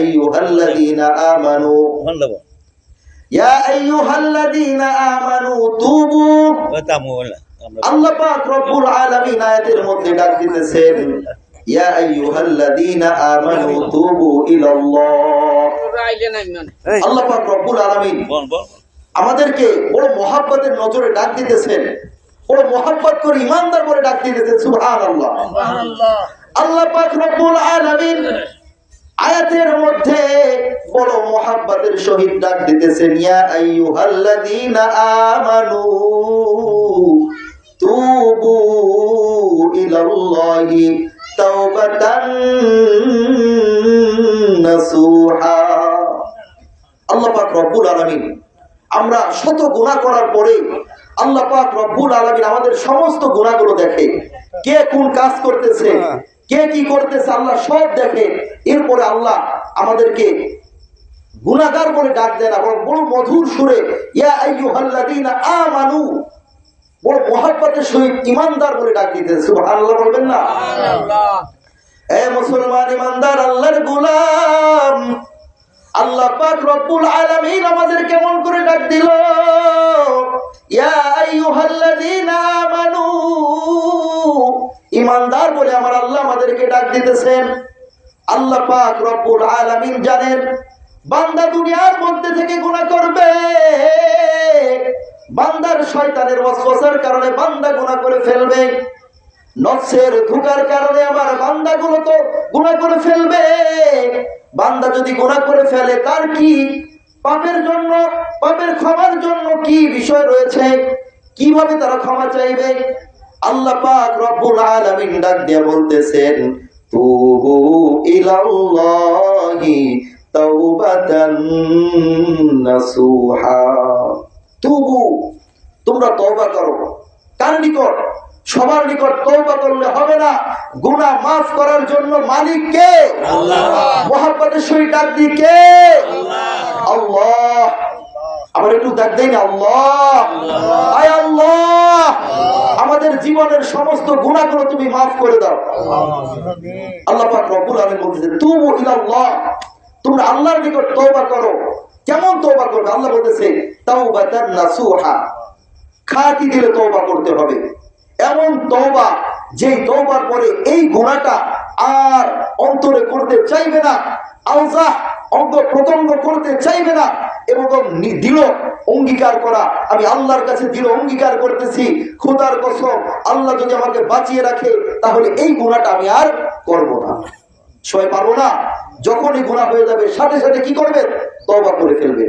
আইয়ুহাল্লাযীনা আমানু ইয়া আইয়ুহাল্লাযীনা আমানু তুবু। আল্লাহ পাক রব্বুল আলামিন আয়াতের মধ্যে ডাক দিতেছেন ইয়া আইয়ুহাল্লাযীনা আমানু তুবু ইলাল্লাহ। আল্লাহ পাক রব্বুল আলামিন আমাদেরকে বড় মহব্বতের নজরে ডাক দিতেছেন, বড় মহব্বত করে ইমানদার করে ডাক দিতেছেন। সুবহানাল্লাহ। আল্লাহ পাক রব্বুল আলামিন আয়াতের মধ্যে বড় মহব্বতের সহিত ডাক দিতেছেন ইয়া আইয়ুহাল্লাযীনা আমানু তুবু ইলাল্লাহি তাওবাতান নাসুহা। আল্লাহ পাক রব্বুল আলামিন আমরা শত গুনাহ করার পরে আল্লাহ পাক রব্বুল আলামিন আমাদের সমস্ত গুনাহগুলো দেখে, কে কোন কাজ করতেছে, কে কি করতেছে আল্লাহ সব দেখে। এরপরে আল্লাহ আমাদেরকে গুনাহগার বলে ডাক দেন, এবং বড় মধুর সুরে ইয়া আইয়ুহাল্লাযীনা আমানু বড় মহব্বতের সহিত ইমানদার বলে ডাক দিতেন। সুবহানাল্লাহ বলবেন না? সুবহানাল্লাহ। এ মুসলমান ইমানদার আল্লাহর গোলাম, আল্লাহ পাক রব্বুল আলামিন আমাদের কেমন করে ডাক দিল ইয়া আইয়ুহাল্লাযীনা আমানু, ইমানদার বলে আমার আল্লাহ আমাদেরকে ডাক দিতেছেন। আল্লাহ পাক রব্বুল আলামিন জানেন বান্দা দুনিয়ার মধ্যে থেকে গুনাহ করবে, বান্দার শয়তানের ওয়াসওয়াসার কারণে বান্দা গুনাহ করে ফেলবে, নফসের ধোঁকার কারণে আমার বান্দাগুলো তো গুনাহ করে ফেলবে। বান্দা যদি গুনাহ করে ফেলে তার কি পাপের জন্য, পাপের ক্ষমার জন্য কি বিষয় রয়েছে, কিভাবে তারা ক্ষমা চাইবে? আল্লাহ পাক রব্বুল আলামিন ডাক দিয়ে বলতেছেন তুবু ইলাল্লাহি তাওবাতান নাসুহা। তুবু, তোমরা তওবা করো। কার নিকট? সবার নিকট তওবা করলে হবে না, গুনাহ মাফ করার জন্য মালিক কে? আল্লাহ। মহব্বতের সহিত ডাক দি কে? আল্লাহ। আল্লাহ। আবার একটু ডাক দেই না আল্লাহ, আয় আল্লাহ আমাদের জীবনের সমস্ত গুনাহগুলো তুমি মাফ করে দাও। আল্লাহ পাক রব্বুল আলামিন বলতেছেন তুবু ইলাল্লাহ, তোমরা আল্লাহর নিকট তওবা করো। কেমন তওবা করবে? আল্লাহ বলতেছে তাওবাতান নাসুহা, খাঁটি দিলে তওবা করতে হবে। এমন তওবা যেই তওবার পরে এই গুনাহটা আর অন্তরে করতে চাইবে না, আওজাহ অঙ্গ প্রত্যঙ্গ করতে চাইবে না, এবং দৃঢ় অঙ্গীকার করা আমি আল্লাহর কাছে দৃঢ় অঙ্গীকার করতেছি খোদার কসম আল্লাহ যদি আমাকে বাঁচিয়ে রাখে তাহলে এই গুনাহটা আমি আর করব না। সবাই পারবো না? যখনই গুনাহ হয়ে যাবে সাথে সাথে কি করবে? তওবা করে ফেলবে।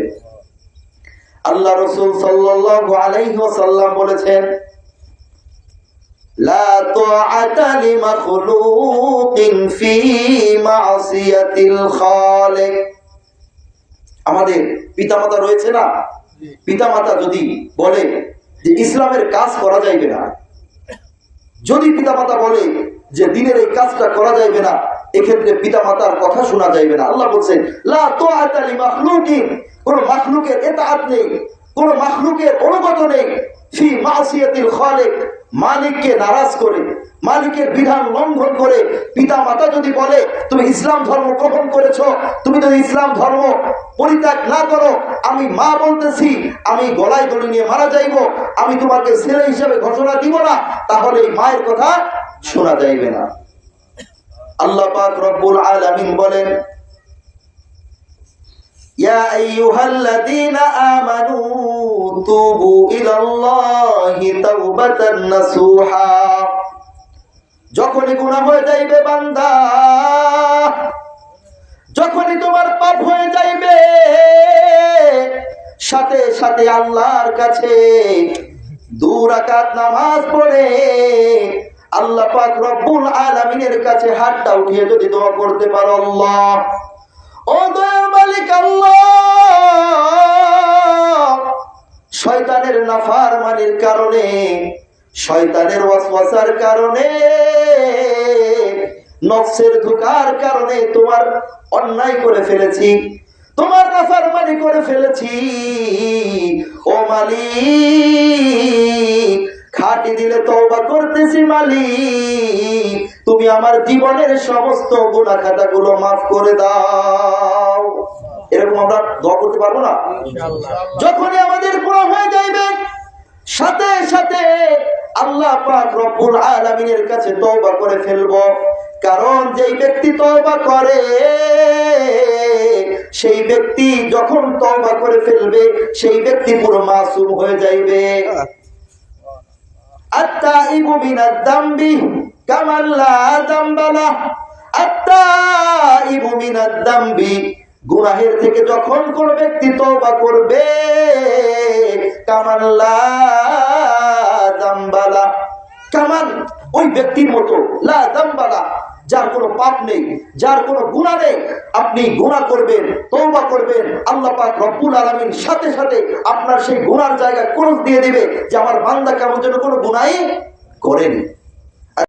আল্লাহ রাসূল সাল্লাল্লাহু আলাইহি ওয়াসাল্লাম বলেছেন লা তাআতা লিমাখলুকিন ফি মাসিয়াতিল খালিক। আমাদের পিতামাতা রয়েছে না, পিতামাতা যদি বলে যে ইসলামের কাজ করা যাইবে না, যদি পিতামাতা বলে যে দ্বীনের এই কাজটা করা যাইবে না, এক্ষেত্রে পিতামাতার কথা শোনা যাইবে না। আল্লাহ বলছেন লা তাআতা লিমাখলুকিন, কোন মাখলুকের ইতাআত নেই, কোন মাখলুকের অনুগত নেই ফি মাসিয়াতিল খালিক, মালিককে নারাজ করে, মালিকের বিধান লঙ্ঘন করে পিতামাতা যদি বলে তুমি ইসলাম ধর্ম গ্রহণ করেছো, তুমি যদি ইসলাম ধর্ম পরিত্যাগ না করো, আমি মা বলতেছি আমি গলায় দড়ি নিয়ে মারা যাইব, আমি তোমাকে ছেলে হিসেবে ঘোষণা দিব না, তাহলে এই মায়ের কথা শোনা যাইবে না। আল্লাহ পাক রব্বুল আলামিন বলেন ইয়া আইয়ুহাল্লাযীনা আমানু তুবু ইলাল্লাহি তাওবাতান নাসুহা। যখনই গুনাহ হয়ে যাইবে বান্দা, যখনই তোমার পাপ হয়ে যাইবে, সাথে সাথে আল্লাহর কাছে 2 রাকাত নামাজ পড়ে আল্লাহ পাক রব্বুল আলামিনের কাছে হাতটা উঠিয়ে যদি দোয়া করতে পারো, আল্লাহ ও দয়ার মালিক আল্লাহ, শয়তানের নাফরমানির কারণে, শয়তানের ওয়াসওয়াসার কারণে, নফসের ধোঁকার কারণে তোমার অন্যায় করে ফেলেছি, তোমার নাফরমানি করে ফেলেছি। ও মালিক, খাঁটি দিলে তওবা করতেছি মালিক, তুমি আমার জীবনের সমস্ত গুনাহ খাতাগুলো মাফ করে দাও। দোয়া করতে পারবো না? যখনই আমাদের গুনাহ হয়ে যাইবে সাথে সাথে আল্লাহ পাক রব্বুল আলামিনের কাছে তওবা করে ফেলবো। কারণ যেই ব্যক্তি তওবা করে সেই ব্যক্তি যখন তওবা করে ফেলবে সেই ব্যক্তি পুরো মাসুম হয়ে যাইবে। আত্তাইবু মিনাদ দামবি কামান লা দামবা লাহ, আত্তাইবু মিনাদ দামবি, গুনাহের থেকে যখন কোন ব্যক্তি তওবা করবে কামান লা দামবা লাহ, কামান ওই ব্যক্তির মতো, লা দামবা লাহ যার কোনো পাপ নেই, যার কোনো গুনাহ নেই, আপনি গুনাহ করবেন, তওবা করবেন, আল্লাহ পাক রব্বুল আলামিন সাথে সাথে আপনার সেই গুনার জায়গায় ক্রস দিয়ে দিবে যে আমার বান্দা কেমন যেন কোনো গুনাহই করেনি।